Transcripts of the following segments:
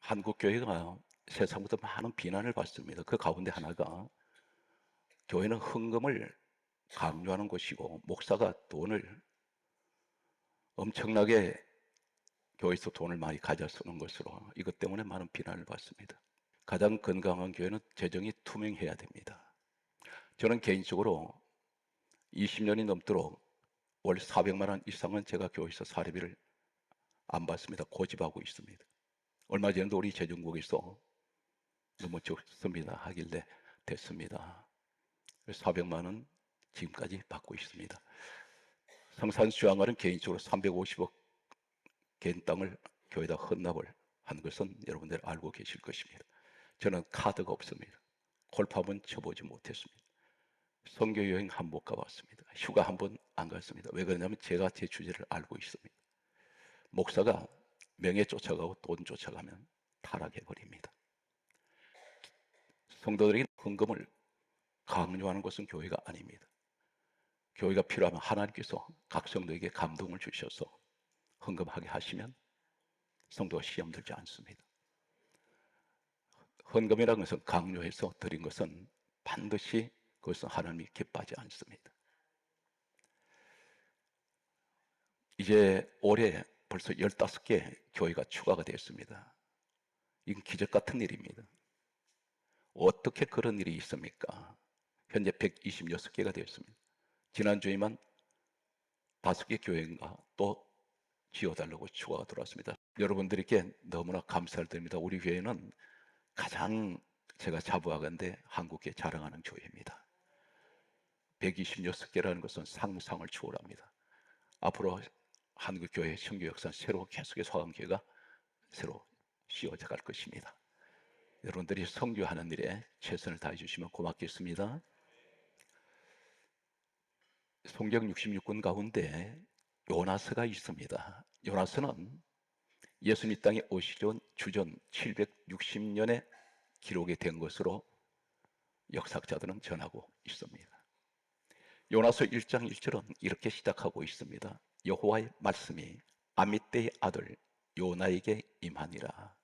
한국 교회가 세상부터 많은 비난을 받습니다. 그 가운데 하나가 교회는 헌금을 강요하는 곳이고 목사가 돈을 엄청나게 교회에서 돈을 많이 가져 쓰는 것으로 이것 때문에 많은 비난을 받습니다. 가장 건강한 교회는 재정이 투명해야 됩니다. 저는 개인적으로 20년이 넘도록 월 400만 원 이상은 제가 교회에서 사례비를 안 받습니다. 고집하고 있습니다. 얼마 전에도 우리 재정국에서 너무 적습니다 하길래 됐습니다. 400만 원 지금까지 받고 있습니다. 성산수양관은 개인적으로 350억 개인 땅을 교회에다 헌납을 한 것은 여러분들 알고 계실 것입니다. 저는 카드가 없습니다. 골프 한번 쳐보지 못했습니다. 선교 여행 한 번 가봤습니다. 휴가 한 번 안 갔습니다. 왜 그러냐면 제가 제 주제를 알고 있습니다. 목사가 명예 쫓아가고 돈 쫓아가면 타락해 버립니다. 성도들에게 헌금을 강요하는 것은 교회가 아닙니다. 교회가 필요하면 하나님께서 각 성도에게 감동을 주셔서 헌금하게 하시면 성도가 시험 들지 않습니다. 헌금이라는 것은 강요해서 드린 것은 반드시 그것은 하나님이 기뻐하지 않습니다. 이제 올해 벌써 15개 교회가 추가가 됐습니다. 이건 기적 같은 일입니다. 어떻게 그런 일이 있습니까? 현재 126개가 되었습니다. 지난주에만 5개 교회가 또 지어달라고 추가가 들어왔습니다. 여러분들께 너무나 감사를 드립니다. 우리 교회는 가장 제가 자부하건대 한국에 자랑하는 교회입니다. 126개라는 것은 상상을 초월합니다. 앞으로 한국교회 선교 역사는 새로 계속해서 화강교회가 새로 씌워져 갈 것입니다. 여러분들이 선교하는 일에 최선을 다해 주시면 고맙겠습니다. 성경 66권 가운데 요나서가 있습니다. 요나서는 예수님 이 땅에 오시기 전 주전 760년에 기록이 된 것으로 역사학자들은 전하고 있습니다. 요나서 1장 1절은 이렇게 시작하고 있습니다. 여호와의 말씀이 아미떼의 아들 요나에게 임하니라.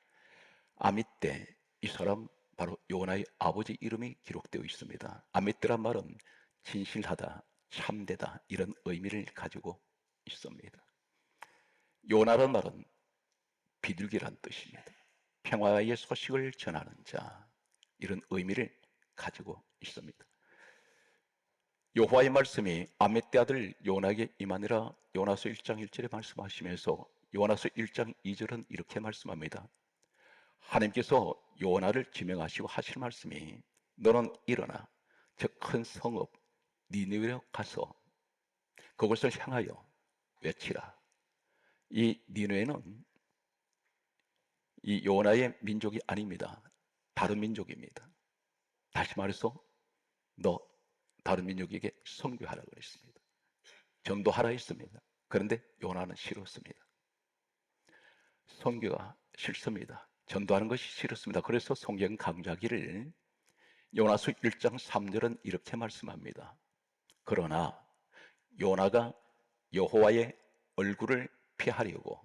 아미떼, 이 사람 바로 요나의 아버지 이름이 기록되어 있습니다. 아미떼란 말은 진실하다, 참되다 이런 의미를 가지고 있습니다. 요나란 말은 비둘기란 뜻입니다. 평화의 소식을 전하는 자, 이런 의미를 가지고 있습니다. 여호와의 말씀이 아미떼 아들 요나에게 임하니라. 요나서 1장 1절에 말씀하시면서 요나서 1장 2절은 이렇게 말씀합니다. 하나님께서 요나를 지명하시고 하실 말씀이 너는 일어나 저 큰 성읍 니느웨로 가서 그것을 향하여 외치라. 이 니느웨는 이 요나의 민족이 아닙니다. 다른 민족입니다. 다시 말해서 너 다른 민족에게 선교하라 그랬습니다. 전도하라 했습니다. 그런데 요나는 싫었습니다. 선교가 싫습니다. 전도하는 것이 싫었습니다. 그래서 성경 강좌기를 요나서 1장 3절은 이렇게 말씀합니다. 그러나 요나가 여호와의 얼굴을 피하려고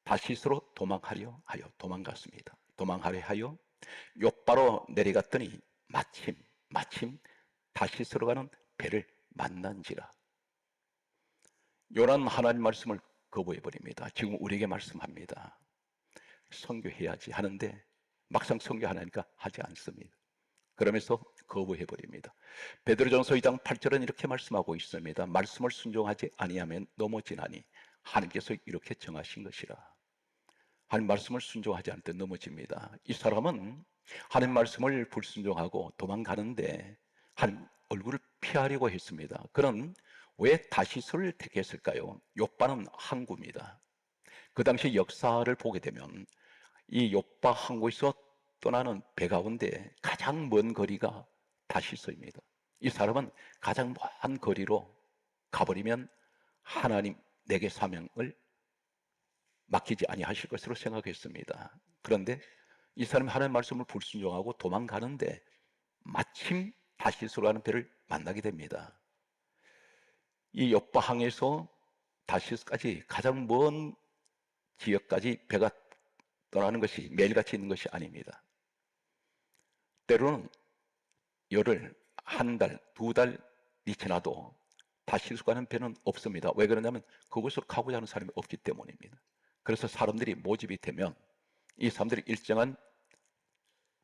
다시스로 도망하려 하여 도망갔습니다. 도망하려 하여 욥바로 내려갔더니 마침 다시스로 가는 배를 만난지라. 요나는 하나님 말씀을 거부해버립니다. 지금 우리에게 말씀합니다. 선교해야지 하는데 막상 선교하니까 하지 않습니다. 그러면서 거부해버립니다. 베드로전서 2장 8절은 이렇게 말씀하고 있습니다. 말씀을 순종하지 아니하면 넘어지나니 하나님께서 이렇게 정하신 것이라. 하나님 말씀을 순종하지 않을 때 넘어집니다. 이 사람은 하나님 말씀을 불순종하고 도망가는데 하나님 얼굴을 피하려고 했습니다. 그는 왜 다시스를 택했을까요? 욥바는 항구입니다. 그 당시 역사를 보게 되면 이 욥바 항구에서 떠나는 배 가운데 가장 먼 거리가 다시스입니다. 이 사람은 가장 먼 거리로 가버리면 하나님 내게 사명을 맡기지 아니하실 것으로 생각했습니다. 그런데 이 사람이 하나님의 말씀을 불순종하고 도망가는데 마침 다시스로 가는 배를 만나게 됩니다. 이 욥바항에서 다시스까지 가장 먼 지역까지 배가 떠나는 것이 매일같이 있는 것이 아닙니다. 때로는 열흘, 한 달, 두 달이 지나도 다시 가는 배는 없습니다. 왜 그러냐면 그곳으로 가고자 하는 사람이 없기 때문입니다. 그래서 사람들이 모집이 되면 이 사람들이 일정한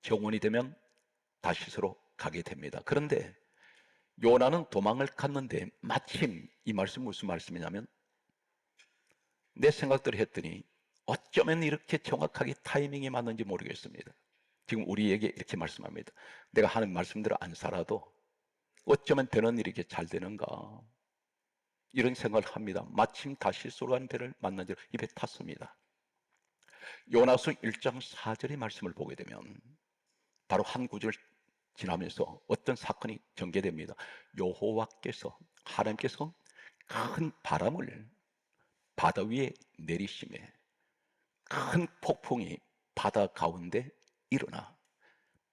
정원이 되면 다시스로 가게 됩니다. 그런데 요나는 도망을 갔는데 마침 이 말씀 무슨 말씀이냐면 내 생각대로 했더니 어쩌면 이렇게 정확하게 타이밍이 맞는지 모르겠습니다. 지금 우리에게 이렇게 말씀합니다. 내가 하는 말씀대로 안 살아도 어쩌면 되는 일이 이렇게 잘 되는가 이런 생각을 합니다. 마침 다시스로 가는 배를 만난 줄 입에 탔습니다. 요나서 1장 4절의 말씀을 보게 되면 바로 한 구절 지나면서 어떤 사건이 전개됩니다. 여호와께서 하나님께서 큰 바람을 바다 위에 내리심에 큰 폭풍이 바다 가운데 일어나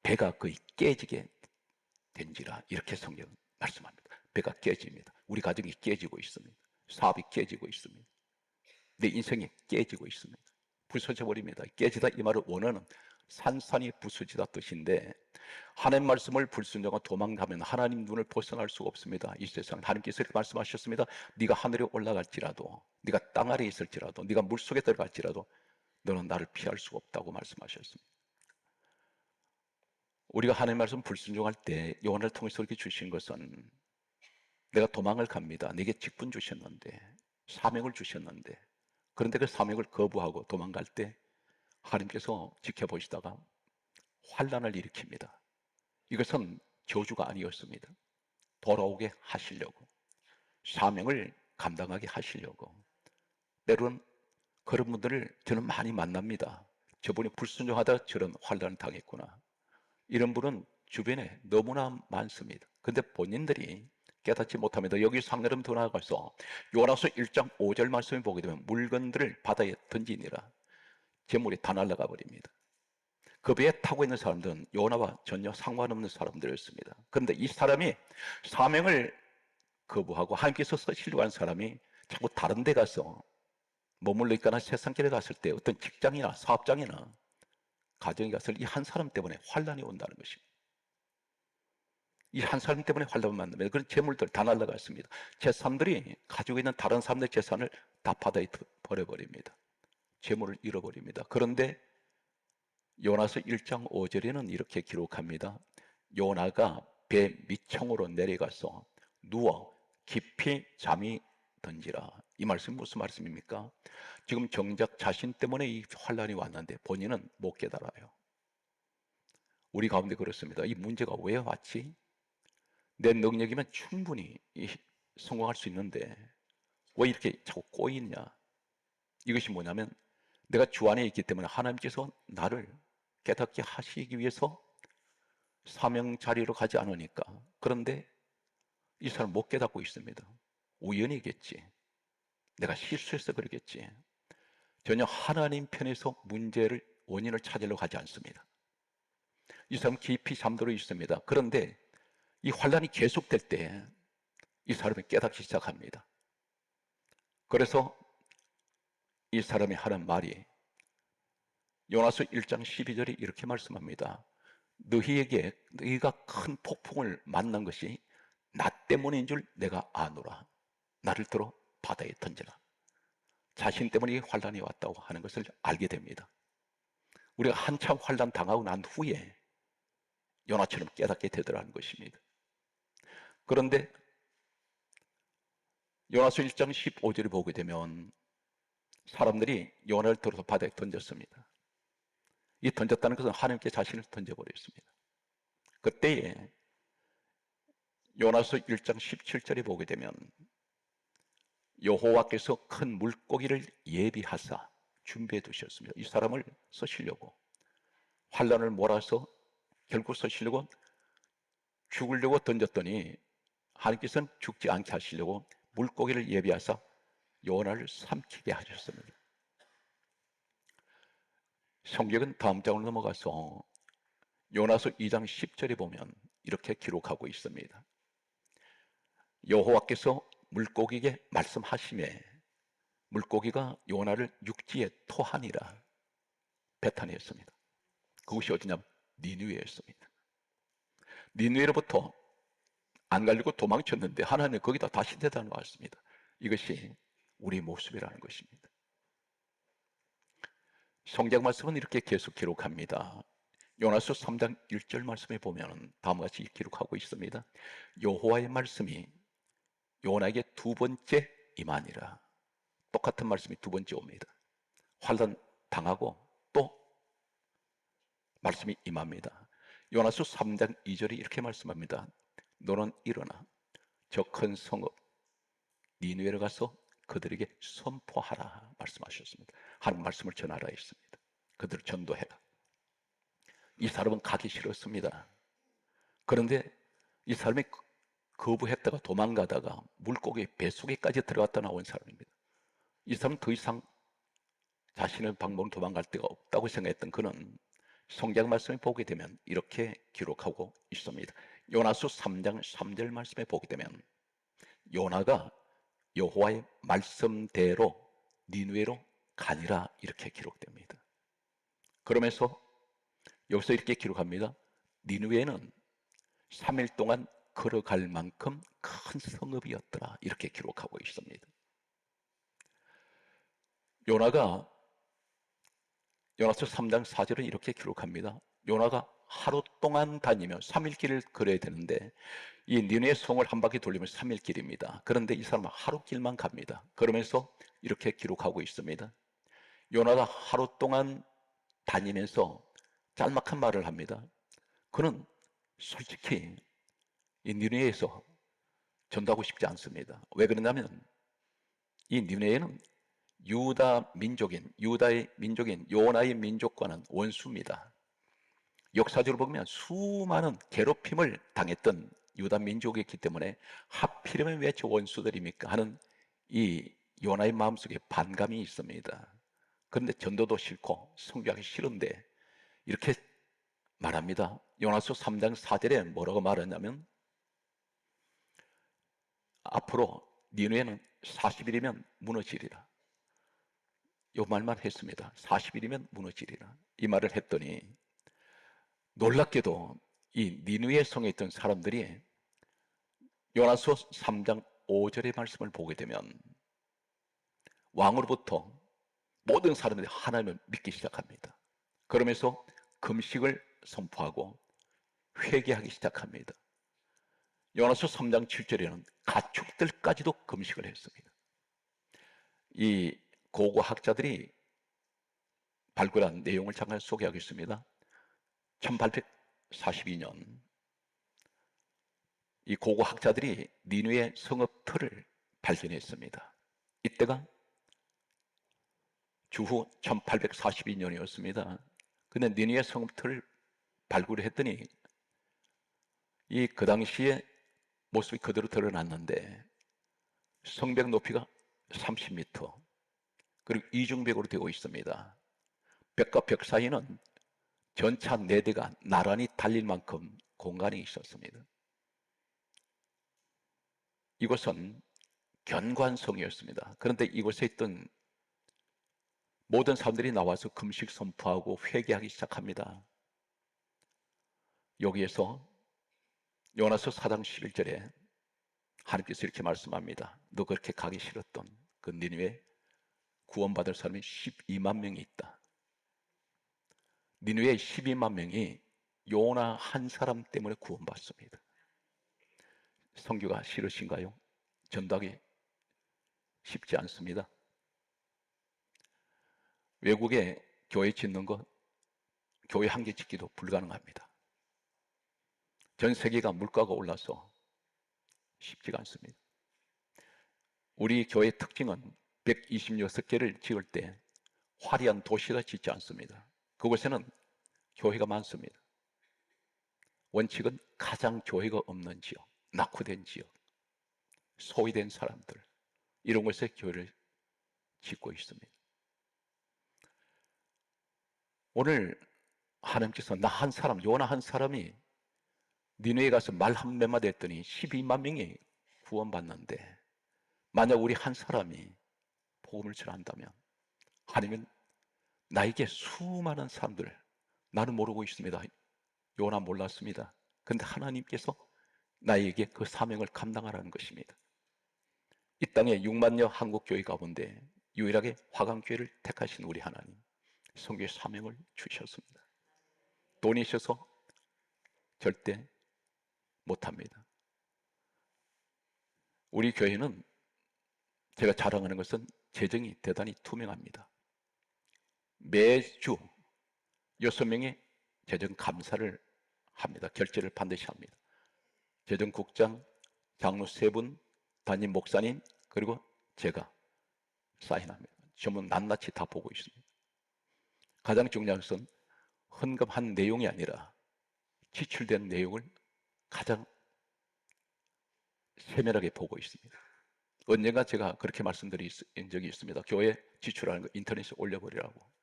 배가 거의 깨지게 된지라 이렇게 성경은 말씀합니다. 배가 깨집니다. 우리 가정이 깨지고 있습니다. 사업이 깨지고 있습니다. 내 인생이 깨지고 있습니다. 부서져 버립니다. 깨지다 이 말을 원어는 산산이 부서지다 뜻인데 하나님 말씀을 불순종하고 도망가면 하나님 눈을 벗어날 수가 없습니다. 이 세상 하나님께서 이렇게 말씀하셨습니다. 네가 하늘에 올라갈지라도 네가 땅 아래에 있을지라도 네가 물속에 들어갈지라도 너는 나를 피할 수가 없다고 말씀하셨습니다. 우리가 하나님 말씀 불순종할 때 요한을 통해서 이렇게 주신 것은 내가 도망을 갑니다. 내게 직분 주셨는데 사명을 주셨는데 그런데 그 사명을 거부하고 도망갈 때 하나님께서 지켜보시다가 환난을 일으킵니다. 이것은 저주가 아니었습니다. 돌아오게 하시려고 사명을 감당하게 하시려고 때로는 그런 분들을 저는 많이 만납니다. 저분이 불순종하다 저런 환난을 당했구나. 이런 분은 주변에 너무나 많습니다. 근데 본인들이 깨닫지 못합니다. 여기서 한 걸음 더 나아가서 요나서 1장 5절 말씀을 보게 되면 물건들을 바다에 던지니라 재물이 다 날아가 버립니다. 그 배에 타고 있는 사람들은 요나와 전혀 상관없는 사람들이었습니다. 그런데 이 사람이 사명을 거부하고 하나님께서 쓰시려고 하는 사람이 자꾸 다른 데 가서 머물러 있거나 세상길에 갔을 때 어떤 직장이나 사업장이나 가정에 갔을 이 한 사람 때문에 환난이 온다는 것입니다. 이 한 사람 때문에 환난을 만나면 그런 재물들 다 날아갔습니다. 재산들이 가지고 있는 다른 사람들의 재산을 다 바다에 버려버립니다. 재물을 잃어버립니다. 그런데 요나서 1장 5절에는 이렇게 기록합니다. 요나가 배 밑층으로 내려가서 누워 깊이 잠이 든지라. 이 말씀이 무슨 말씀입니까? 지금 정작 자신 때문에 이 환난이 왔는데 본인은 못 깨달아요. 우리 가운데 그렇습니다. 이 문제가 왜 왔지? 내 능력이면 충분히 성공할 수 있는데 왜 이렇게 자꾸 꼬이냐? 이것이 뭐냐면 내가 주 안에 있기 때문에 하나님께서 나를 깨닫게 하시기 위해서 사명 자리로 가지 않으니까. 그런데 이 사람 못 깨닫고 있습니다. 우연이겠지. 내가 실수해서 그러겠지. 전혀 하나님 편에서 문제를 원인을 찾으려고 하지 않습니다. 이 사람 깊이 잠들어 있습니다. 그런데 이 환란이 계속될 때 이 사람이 깨닫기 시작합니다. 그래서 이 사람이 하는 말이 요나서 1장 12절에 이렇게 말씀합니다. 너희가 큰 폭풍을 만난 것이 나 때문인 줄 내가 아노라. 나를 들어 바다에 던져라. 자신 때문에 환란이 왔다고 하는 것을 알게 됩니다. 우리가 한참 환란 당하고 난 후에 요나처럼 깨닫게 되더라는 것입니다. 그런데 요나서 1장 15절을 보게 되면 사람들이 요나를 들어서 바다에 던졌습니다. 이 던졌다는 것은 하나님께 자신을 던져버렸습니다. 그때에 요나서 1장 17절에 보게 되면 여호와께서 큰 물고기를 예비하사 준비해 두셨습니다. 이 사람을 쓰시려고 환란을 몰아서 결국 쓰시려고 죽으려고 던졌더니 하나님께서는 죽지 않게 하시려고 물고기를 예비하사 요나를 삼키게 하셨습니다. 성경은 다음 장으로 넘어가서 요나서 2장 10절에 보면 이렇게 기록하고 있습니다. 여호와께서 물고기에게 말씀하시매 물고기가 요나를 육지에 토하니라. 배탄이었습니다. 그것이 어디냐면 니느웨였습니다. 니느웨로부터 안 가려고 도망쳤는데 하나님은 거기다 다시 데려왔습니다. 이것이 우리 모습이라는 것입니다. 성경 말씀은 이렇게 계속 기록합니다. 요나서 3장 1절 말씀에 보면 다음과 같이 기록하고 있습니다. 여호와의 말씀이 요나에게 두 번째 임하니라. 똑같은 말씀이 두 번째 옵니다. 환난 당하고 또 말씀이 임합니다. 요나서 3장 2절이 이렇게 말씀합니다. 너는 일어나 저 큰 성읍 니느웨로 가서 그들에게 선포하라 말씀하셨습니다. 하나님 말씀을 전하라 했습니다. 그들을 전도해라. 이 사람은 가기 싫었습니다. 그런데 이 사람이 거부했다가 도망가다가 물고기 뱃속에까지 들어갔다 나온 사람입니다. 이 사람은 더 이상 자신의 방법으로 도망갈 데가 없다고 생각했던 그는 성경 말씀을 보게 되면 이렇게 기록하고 있습니다. 요나서 3장 3절 말씀에 보게 되면 요나가 여호와의 말씀대로 니느웨로 가니라 이렇게 기록됩니다. 그러면서 여기서 이렇게 기록합니다. 니느웨는 3일 동안 걸어갈 만큼 큰 성읍이었더라 이렇게 기록하고 있습니다. 요나서 3장 4절은 이렇게 기록합니다. 요나가 하루 동안 다니며 3일 길을 걸어야 되는데 이 니느웨 성을 한 바퀴 돌리면 3일 길입니다. 그런데 이 사람은 하루 길만 갑니다. 그러면서 이렇게 기록하고 있습니다. 요나가 하루 동안 다니면서 짤막한 말을 합니다. 그는 솔직히 이 니느웨에서 전도하고 싶지 않습니다. 왜 그러냐면 이 니느웨는 유다의 민족인 요나의 민족과는 원수입니다. 역사적으로 보면 수많은 괴롭힘을 당했던 유다 민족이었기 때문에 하필이면 왜 저 원수들입니까 하는 이 요나의 마음속에 반감이 있습니다. 그런데 전도도 싫고 선교하기 싫은데 이렇게 말합니다. 요나서 3장 4절에 뭐라고 말하냐면 앞으로 니느웨는 40일이면 무너지리라. 이 말만 했습니다. 40일이면 무너지리라. 이 말을 했더니 놀랍게도 이 니느웨 성에 있던 사람들이 요나서 3장 5절의 말씀을 보게 되면 왕으로부터 모든 사람들이 하나님을 믿기 시작합니다. 그러면서 금식을 선포하고 회개하기 시작합니다. 요나서 3장 7절에는 가축들까지도 금식을 했습니다. 이 고고학자들이 발굴한 내용을 잠깐 소개하겠습니다. 1842년 이 고고학자들이 니느웨 성읍 터를 발견했습니다. 이때가 주후 1842년이었습니다. 근데 니느웨 성읍 터를 발굴했더니 그 당시에 모습이 그대로 드러났는데 성벽 높이가 30m 그리고 이중벽으로 되어 있습니다. 벽과 벽 사이는 전차 4대가 나란히 달릴 만큼 공간이 있었습니다. 이곳은 견관성이었습니다. 그런데 이곳에 있던 모든 사람들이 나와서 금식 선포하고 회개하기 시작합니다. 여기에서 요나서 4장 11절에 하나님께서 이렇게 말씀합니다. 너 그렇게 가기 싫었던 그 니느웨 구원받을 사람이 12만 명이 있다. 니느웨 12만 명이 요나 한 사람 때문에 구원받습니다. 선교가 싫으신가요? 전도하기 쉽지 않습니다. 외국에 교회 짓는 것, 교회 한 개 짓기도 불가능합니다. 전 세계가 물가가 올라서 쉽지가 않습니다. 우리 교회의 특징은 126개를 지을 때 화려한 도시라 짓지 않습니다. 그곳에는 교회가 많습니다. 원칙은 가장 교회가 없는 지역, 낙후된 지역, 소외된 사람들 이런 곳에 교회를 짓고 있습니다. 오늘 하나님께서 나 한 사람, 요나 한 사람이 니느웨에 가서 말 한마디 했더니 12만 명이 구원받는데 만약 우리 한 사람이 복음을 전한다면 하나님은 나에게 수많은 사람들, 나는 모르고 있습니다. 요나 몰랐습니다. 근데 하나님께서 나에게 그 사명을 감당하라는 것입니다. 이 땅에 6만여 한국교회 가운데 유일하게 화강교회를 택하신 우리 하나님, 선교의 사명을 주셨습니다. 돈이 있어서 절대 못합니다. 우리 교회는 제가 자랑하는 것은 재정이 대단히 투명합니다. 매주 6명의 재정 감사를 합니다. 결제를 반드시 합니다. 재정국장, 장로 3분, 담임 목사님, 그리고 제가 사인합니다. 전부 낱낱이 다 보고 있습니다. 가장 중요한 것은 헌금한 내용이 아니라 지출된 내용을 가장 세밀하게 보고 있습니다. 언젠가 제가 그렇게 말씀드린 적이 있습니다. 교회 지출하는 거 인터넷에 올려버리라고.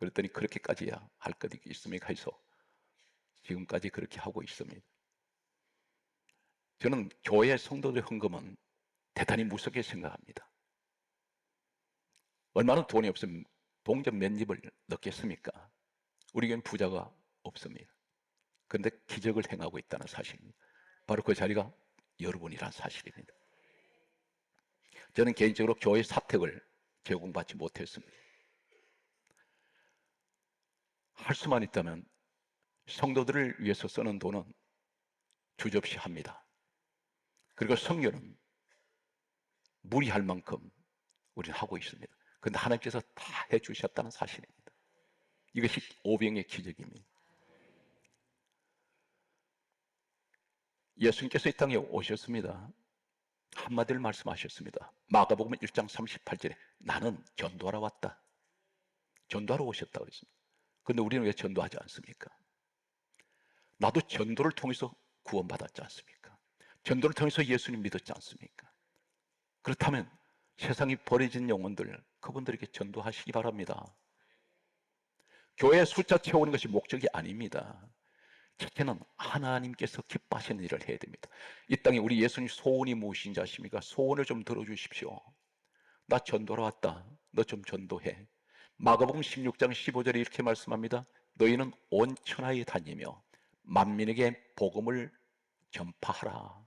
그랬더니 그렇게까지야 할 것 있습니까 해서 지금까지 그렇게 하고 있습니다. 저는 교회 성도들의 헌금은 대단히 무섭게 생각합니다. 얼마나 돈이 없으면 동전 몇 입을 넣겠습니까? 우리 교회는 부자가 없습니다. 그런데 기적을 행하고 있다는 사실입니다. 바로 그 자리가 여러분이란 사실입니다. 저는 개인적으로 교회 사택을 제공받지 못했습니다. 할 수만 있다면 성도들을 위해서 쓰는 돈은 주저없이 합니다. 그리고 선교는 무리할 만큼 우리는 하고 있습니다. 그런데 하나님께서 다 해주셨다는 사실입니다. 이것이 오병의 기적입니다. 예수님께서 이 땅에 오셨습니다. 한마디를 말씀하셨습니다. 마가복음 1장 38절에 나는 전도하러 왔다. 전도하러 오셨다고 했습니다. 그런데 우리는 왜 전도하지 않습니까? 나도 전도를 통해서 구원받았지 않습니까? 전도를 통해서 예수님 믿었지 않습니까? 그렇다면 세상이 버려진 영혼들, 그분들에게 전도하시기 바랍니다. 교회 숫자 채우는 것이 목적이 아닙니다. 첫째는 하나님께서 기뻐하시는 일을 해야 됩니다. 이 땅에 우리 예수님 소원이 무엇인지 아십니까? 소원을 좀 들어주십시오. 나 전도하러 왔다. 너 좀 전도해. 마가복음 16장 15절에 이렇게 말씀합니다. 너희는 온 천하에 다니며 만민에게 복음을 전파하라.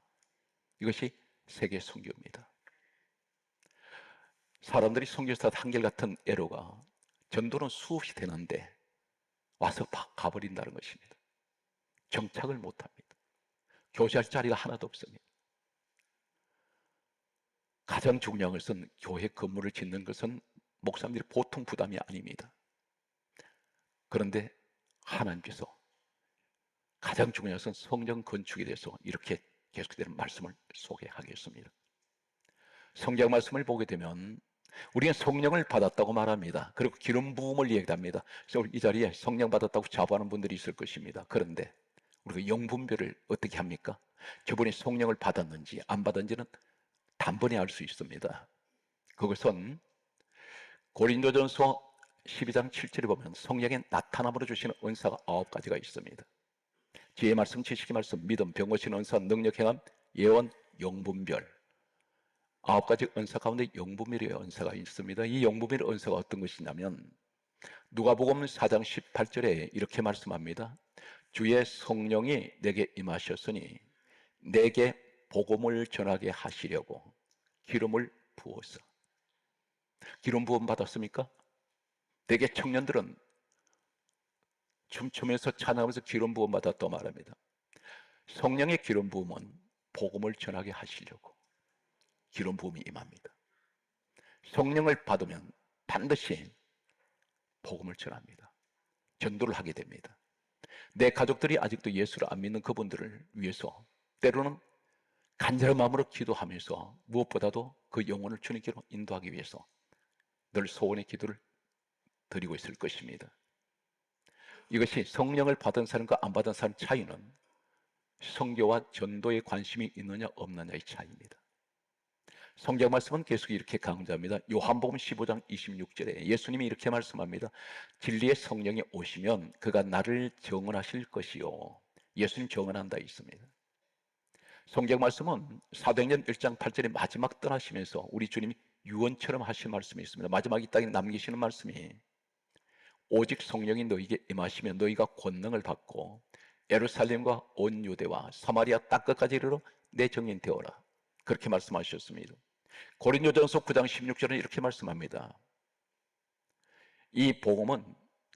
이것이 세계 선교입니다. 사람들이 선교사 한결같은 애로가 전도는 수없이 되는데 와서 가버린다는 것입니다. 정착을 못합니다. 교제할 자리가 하나도 없습니다. 가장 중요한 것은 교회 건물을 짓는 것은 목사님들이 보통 부담이 아닙니다. 그런데 하나님께서 가장 중요한 것은 성전 건축에 대해서 이렇게 계속되는 말씀을 소개하겠습니다. 성경 말씀을 보게 되면 우리는 성령을 받았다고 말합니다. 그리고 기름 부음을 얘기합니다. 그래서 이 자리에 성령 받았다고 자부하는 분들이 있을 것입니다. 그런데 우리가 영분별을 어떻게 합니까? 저분이 성령을 받았는지 안 받았는지는 단번에 알 수 있습니다. 그것은 고린도전서 12장 7절에 보면 성령의 나타남으로 주시는 은사가 9가지가 있습니다. 지혜의 말씀, 지식의 말씀, 믿음, 병 고치는 은사, 능력, 행함, 예언, 영분별. 9가지 은사 가운데 영분별의 은사가 있습니다. 이 영분별의 은사가 어떤 것이냐면 누가복음 4장 18절에 이렇게 말씀합니다. 주의 성령이 내게 임하셨으니 내게 복음을 전하게 하시려고 기름을 부어서. 기름 부음 받았습니까? 대개 청년들은 춤추면서 찬양하면서 기름 부음 받았다고 말합니다. 성령의 기름 부음은 복음을 전하게 하시려고 기름 부음이 임합니다. 성령을 받으면 반드시 복음을 전합니다. 전도를 하게 됩니다. 내 가족들이 아직도 예수를 안 믿는 그분들을 위해서 때로는 간절한 마음으로 기도하면서 무엇보다도 그 영혼을 주님께로 인도하기 위해서 늘 소원의 기도를 드리고 있을 것입니다. 이것이 성령을 받은 사람과 안 받은 사람 차이는 선교와 전도에 관심이 있느냐 없느냐의 차이입니다. 성경 말씀은 계속 이렇게 강조합니다. 요한복음 15장 26절에 예수님이 이렇게 말씀합니다. 진리의 성령이 오시면 그가 나를 정언하실 것이요. 예수님 정언한다 있습니다. 성경 말씀은 사도행전 1장 8절에 마지막 떠나시면서 우리 주님이 유언처럼 하신 말씀이 있습니다. 마지막 이 땅에 남기시는 말씀이 오직 성령이 너희에게 임하시면 너희가 권능을 받고 예루살렘과 온 유대와 사마리아 땅끝까지 이르러 내 증인 되어라. 그렇게 말씀하셨습니다. 고린도전서 9장 16절은 이렇게 말씀합니다. 이 복음은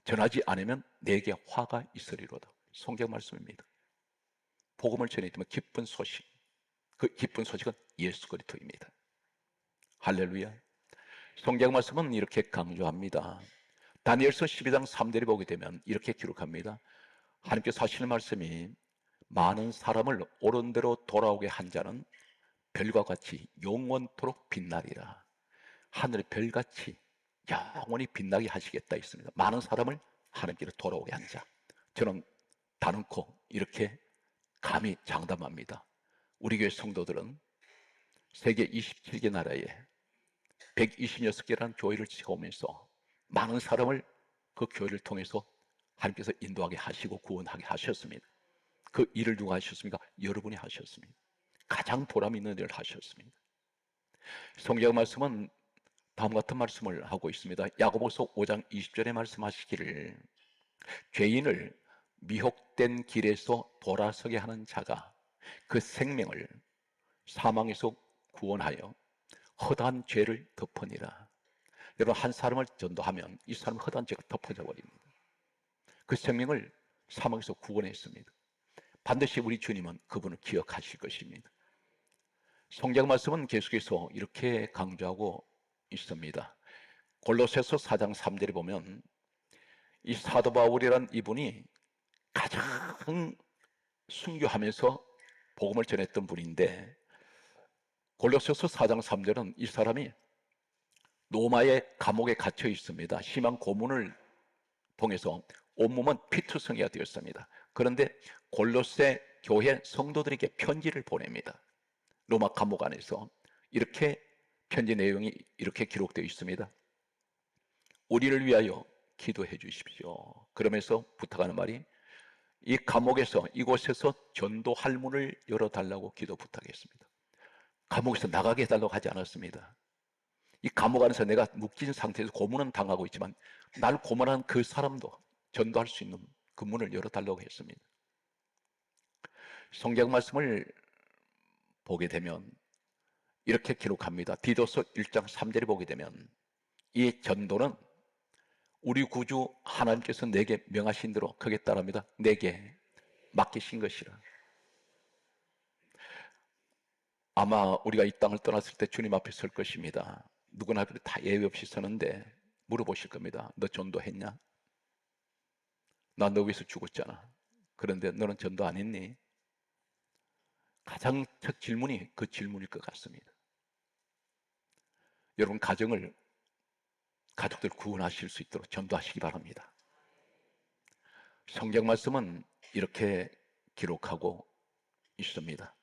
전하지 않으면 내게 화가 있으리로다. 성경 말씀입니다. 복음을 전했지만 기쁜 소식, 그 기쁜 소식은 예수 그리스도입니다. 할렐루야. 성경 말씀은 이렇게 강조합니다. 다니엘서 12장 3절에 보게 되면 이렇게 기록합니다. 하나님께서 하시는 말씀이 많은 사람을 옳은 대로 돌아오게 한 자는 별과 같이 영원토록 빛나리라. 하늘의 별같이 영원히 빛나게 하시겠다 있습니다. 많은 사람을 하나님께로 돌아오게 한 자. 저는 단언코 이렇게 감히 장담합니다. 우리 교회 성도들은 세계 27개 나라에 126개라는 교회를 세우면서 많은 사람을 그 교회를 통해서 하나님께서 인도하게 하시고 구원하게 하셨습니다. 그 일을 누가 하셨습니까? 여러분이 하셨습니다. 가장 보람 있는 일을 하셨습니다. 성경 말씀은 다음 같은 말씀을 하고 있습니다. 야고보서 5장 20절에 말씀하시기를 죄인을 미혹된 길에서 돌아서게 하는 자가 그 생명을 사망에서 구원하여 허다한 죄를 덮으니라. 여러분, 한 사람을 전도하면 이 사람의 허다한 죄가 덮어져 버립니다. 그 생명을 사망에서 구원했습니다. 반드시 우리 주님은 그분을 기억하실 것입니다. 성경 말씀은 계속해서 이렇게 강조하고 있습니다. 골로새서 4장 3절에 보면 이 사도 바울이란 이분이 가장 순교하면서 복음을 전했던 분인데, 골로새서 4장 3절은 이 사람이 로마의 감옥에 갇혀 있습니다. 심한 고문을 통해서 온몸은 피투성이가 되었습니다. 그런데 골로새 교회 성도들에게 편지를 보냅니다. 로마 감옥 안에서 이렇게 편지 내용이 이렇게 기록되어 있습니다. 우리를 위하여 기도해 주십시오. 그러면서 부탁하는 말이 이 감옥에서 이곳에서 전도할 문을 열어달라고 기도 부탁했습니다. 감옥에서 나가게 해달라고 하지 않았습니다. 이 감옥 안에서 내가 묶인 상태에서 고문은 당하고 있지만 날 고문한 그 사람도 전도할 수 있는 그 문을 열어달라고 했습니다. 성경 말씀을 보게 되면 이렇게 기록합니다. 디도서 1장 3절에 보게 되면 이 전도는 우리 구주 하나님께서 내게 명하신 대로 크게 따릅니다. 내게 맡기신 것이라. 아마 우리가 이 땅을 떠났을 때 주님 앞에 설 것입니다. 누구나 다 예외 없이 서는데 물어보실 겁니다. 너 전도했냐? 나 너 위해서 죽었잖아. 그런데 너는 전도 안 했니? 가장 첫 질문이 그 질문일 것 같습니다. 여러분, 가족들 구원하실 수 있도록 전도하시기 바랍니다. 성경 말씀은 이렇게 기록하고 있습니다.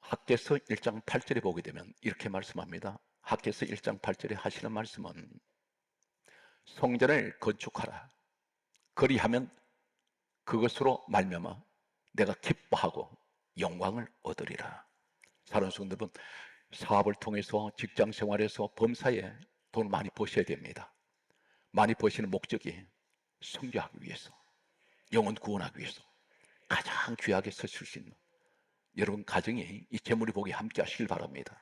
학개서 1장 8절에 보게 되면 이렇게 말씀합니다. 학개서 1장 8절에 하시는 말씀은 성전을 건축하라. 그리하면 그것으로 말미암아 내가 기뻐하고 영광을 얻으리라. 사랑하는 성도 여러분, 사업을 통해서 직장 생활에서 범사에 돈을 많이 버셔야 됩니다. 많이 버시는 목적이 선교하기 위해서, 영혼 구원하기 위해서 가장 귀하게 쓰실 수 있는 여러분 가정이 이 재물이 복이 함께 하시길 바랍니다.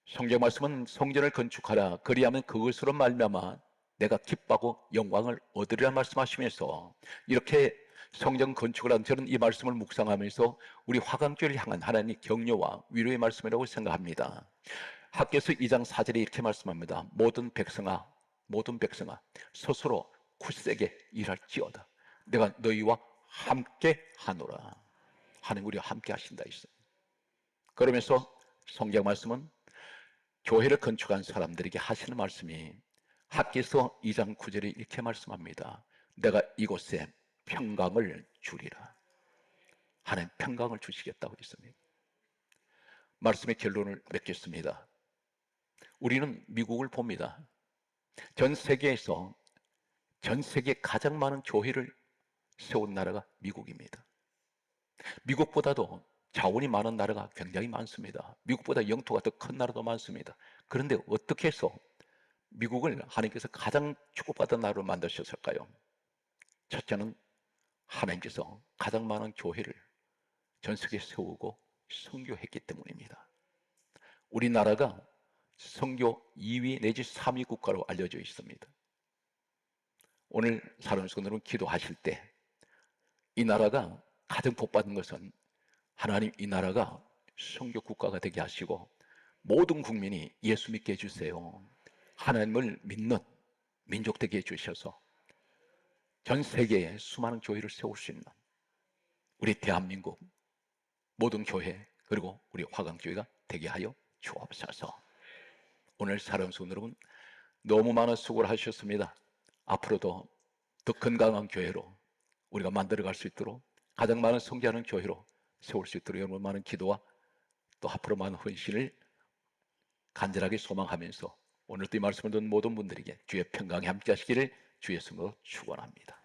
성경 말씀은 성전을 건축하라. 그리하면 그것으로 말미암아 내가 기뻐하고 영광을 얻으리라 말씀하시면서 이렇게 성전 건축을 한 저는 이 말씀을 묵상하면서 우리 화강교회를 향한 하나님의 격려와 위로의 말씀이라고 생각합니다. 학개서 2장 4절에 이렇게 말씀합니다. 모든 백성아 스스로 굳세게 일할지어다. 내가 너희와 함께 하노라. 하나님 우리와 함께 하신다 있어요. 그러면서 성경 말씀은 교회를 건축한 사람들에게 하시는 말씀이 학개서 2장 9절에 이렇게 말씀합니다. 내가 이곳에 평강을 주리라. 하나님 평강을 주시겠다고 했습니다. 말씀의 결론을 맺겠습니다. 우리는 미국을 봅니다. 전 세계 가장 많은 교회를 세운 나라가 미국입니다. 미국보다도 자원이 많은 나라가 굉장히 많습니다. 미국보다 영토가 더 큰 나라도 많습니다. 그런데 어떻게 해서 미국을 하나님께서 가장 축복받은 나라로 만드셨을까요? 첫째는 하나님께서 가장 많은 교회를 전 세계에 세우고 선교했기 때문입니다. 우리나라가 선교 2위 내지 3위 국가로 알려져 있습니다. 오늘 사랑하는 성도 여러분, 기도하실 때 이 나라가 가장 복받은 것은 하나님, 이 나라가 선교 국가가 되게 하시고 모든 국민이 예수 믿게 해주세요. 하나님을 믿는 민족 되게 해주셔서 전 세계에 수많은 교회를 세울 수 있는 우리 대한민국 모든 교회, 그리고 우리 화강교회가 되게 하여 주옵소서. 오늘 사랑하는 성도 여러분, 너무 많은 수고를 하셨습니다. 앞으로도 더 건강한 교회로 우리가 만들어갈 수 있도록, 가장 많은 성장하는 교회로 세울 수 있도록 여러분 많은 기도와 또 앞으로 많은 헌신을 간절하게 소망하면서 오늘 또 이 말씀을 듣는 모든 분들에게 주의 평강이 함께 하시기를 주의 이름으로 축원합니다.